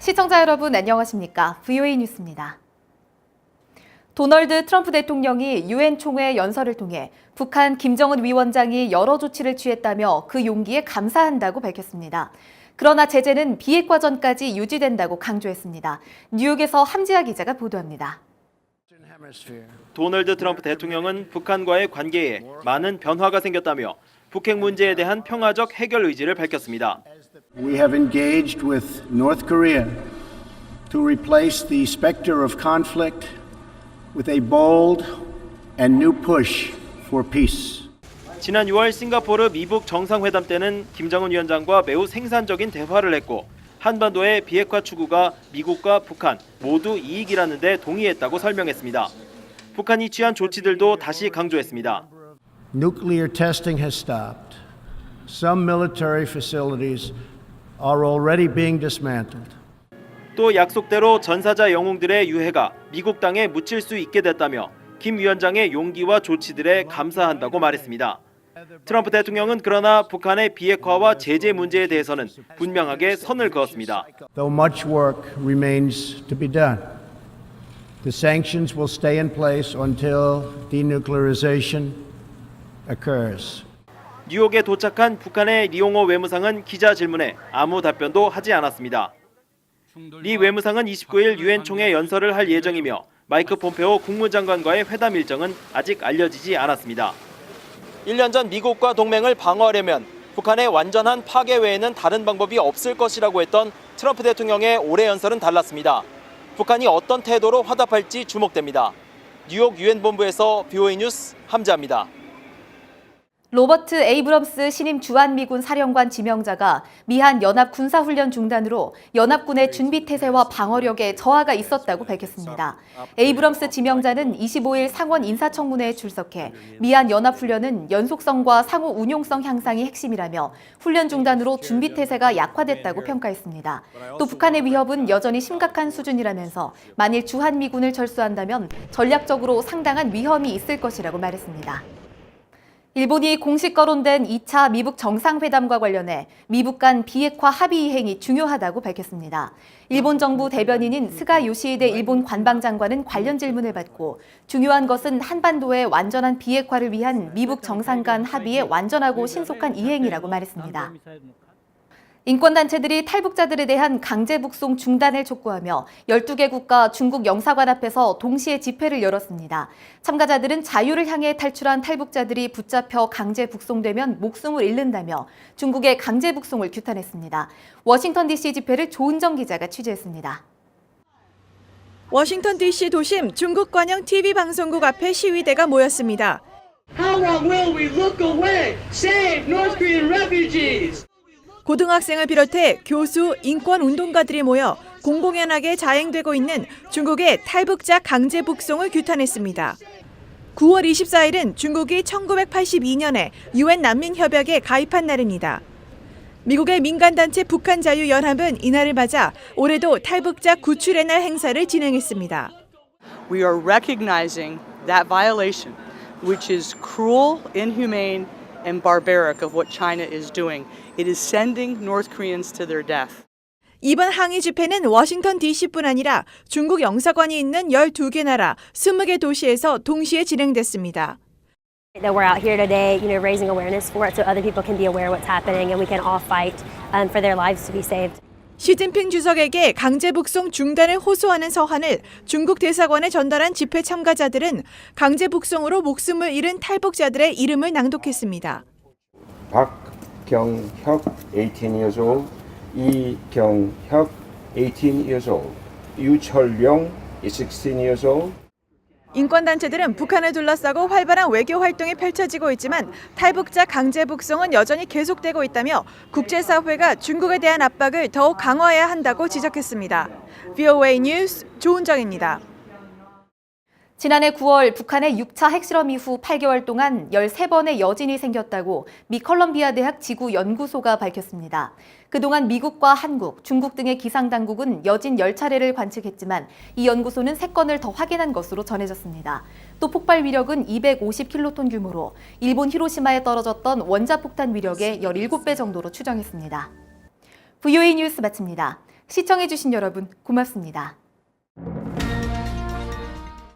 시청자 여러분 안녕하십니까? VOA 뉴스입니다. 도널드 트럼프 대통령이 유엔 총회 연설을 통해 북한 김정은 위원장이 여러 조치를 취했다며 그 용기에 감사한다고 밝혔습니다. 그러나 제재는 비핵화 전까지 유지된다고 강조했습니다. 뉴욕에서 함지아 기자가 보도합니다. 도널드 트럼프 대통령은 북한과의 관계에 많은 변화가 생겼다며 북핵 문제에 대한 평화적 해결 의지를 밝혔습니다. We have engaged with North Korea to replace the specter of conflict with a bold and new push for peace. 지난 6월 싱가포르 미북 정상회담 때는 김정은 위원장과 매우 생산적인 대화를 했고 한반도의 비핵화 추구가 미국과 북한 모두 이익이라는 데 동의했다고 설명했습니다. 북한이 취한 조치들도 다시 강조했습니다. Nuclear testing has stopped. Some military facilities are already being dismantled. 또 약속대로 전사자 영웅들의 유해가 미국 땅에 묻힐 수 있게 됐다며 김 위원장의 용기와 조치들에 감사한다고 말했습니다. 트럼프 대통령은 그러나 북한의 비핵화와 제재 문제에 대해서는 분명하게 선을 그었습니다. Though much work remains to be done, the sanctions will stay in place until denuclearization occurs. 뉴욕에 도착한 북한의 리용호 외무상은 기자 질문에 아무 답변도 하지 않았습니다. 리 외무상은 29일 유엔 총회 연설을 할 예정이며 마이크 폼페오 국무장관과의 회담 일정은 아직 알려지지 않았습니다. 1년 전 미국과 동맹을 방어하려면 북한의 완전한 파괴 외에는 다른 방법이 없을 것이라고 했던 트럼프 대통령의 올해 연설은 달랐습니다. 북한이 어떤 태도로 화답할지 주목됩니다. 뉴욕 유엔 본부에서 VOA 뉴스 함지아입니다. 로버트 에이브럼스 신임 주한미군 사령관 지명자가 미한 연합 군사훈련 중단으로 연합군의 준비태세와 방어력에 저하가 있었다고 밝혔습니다. 에이브럼스 지명자는 25일 상원 인사청문회에 출석해 미한 연합훈련은 연속성과 상호 운용성 향상이 핵심이라며 훈련 중단으로 준비태세가 약화됐다고 평가했습니다. 또 북한의 위협은 여전히 심각한 수준이라면서 만일 주한미군을 철수한다면 전략적으로 상당한 위험이 있을 것이라고 말했습니다. 일본이 공식 거론된 2차 미북 정상회담과 관련해 미북 간 비핵화 합의 이행이 중요하다고 밝혔습니다. 일본 정부 대변인인 스가 요시히데 일본 관방장관은 관련 질문을 받고 중요한 것은 한반도의 완전한 비핵화를 위한 미북 정상 간 합의의 완전하고 신속한 이행이라고 말했습니다. 인권단체들이 탈북자들에 대한 강제 북송 중단을 촉구하며 12개국과 중국 영사관 앞에서 동시에 집회를 열었습니다. 참가자들은 자유를 향해 탈출한 탈북자들이 붙잡혀 강제 북송되면 목숨을 잃는다며 중국의 강제 북송을 규탄했습니다. 워싱턴 DC 집회를 조은정 기자가 취재했습니다. 워싱턴 DC 도심 중국 관영 TV 방송국 앞에 시위대가 모였습니다. How long will we look away? Save North Korean refugees! 고등학생을 비롯해 교수, 인권 운동가들이 모여 공공연하게 자행되고 있는 중국의 탈북자 강제 북송을 규탄했습니다. 9월 24일은 중국이 1982년에 유엔 난민협약에 가입한 날입니다. 미국의 민간단체 북한자유연합은 이날을 맞아 올해도 탈북자 구출의 날 행사를 진행했습니다. We are recognizing that violation, which is cruel, inhumane, and barbaric of what China is doing. It is sending North Koreans to their death. 이번 항의 집회는 워싱턴 DC뿐 아니라 중국 영사관이 있는 12개 나라 20개 도시에서 동시에 진행됐습니다. That we're out here today, raising awareness for it so other people can be aware of what's happening and we can all fight for their lives to be saved. 시진핑 주석에게 강제 북송 중단을 호소하는 서한을 중국 대사관에 전달한 집회 참가자들은 강제 북송으로 목숨을 잃은 탈북자들의 이름을 낭독했습니다. 박경혁 18 years old, 이경혁 18 years old, 유철룡 16 years old. 인권단체들은 북한을 둘러싸고 활발한 외교 활동이 펼쳐지고 있지만 탈북자 강제 북송은 여전히 계속되고 있다며 국제사회가 중국에 대한 압박을 더욱 강화해야 한다고 지적했습니다. VOA 뉴스 조은정입니다. 지난해 9월 북한의 6차 핵실험 이후 8개월 동안 13번의 여진이 생겼다고 미 컬럼비아 대학 지구연구소가 밝혔습니다. 그동안 미국과 한국, 중국 등의 기상당국은 여진 10차례를 관측했지만 이 연구소는 3건을 더 확인한 것으로 전해졌습니다. 또 폭발 위력은 250킬로톤 규모로 일본 히로시마에 떨어졌던 원자폭탄 위력의 17배 정도로 추정했습니다. VOA 뉴스 마칩니다. 시청해주신 여러분 고맙습니다.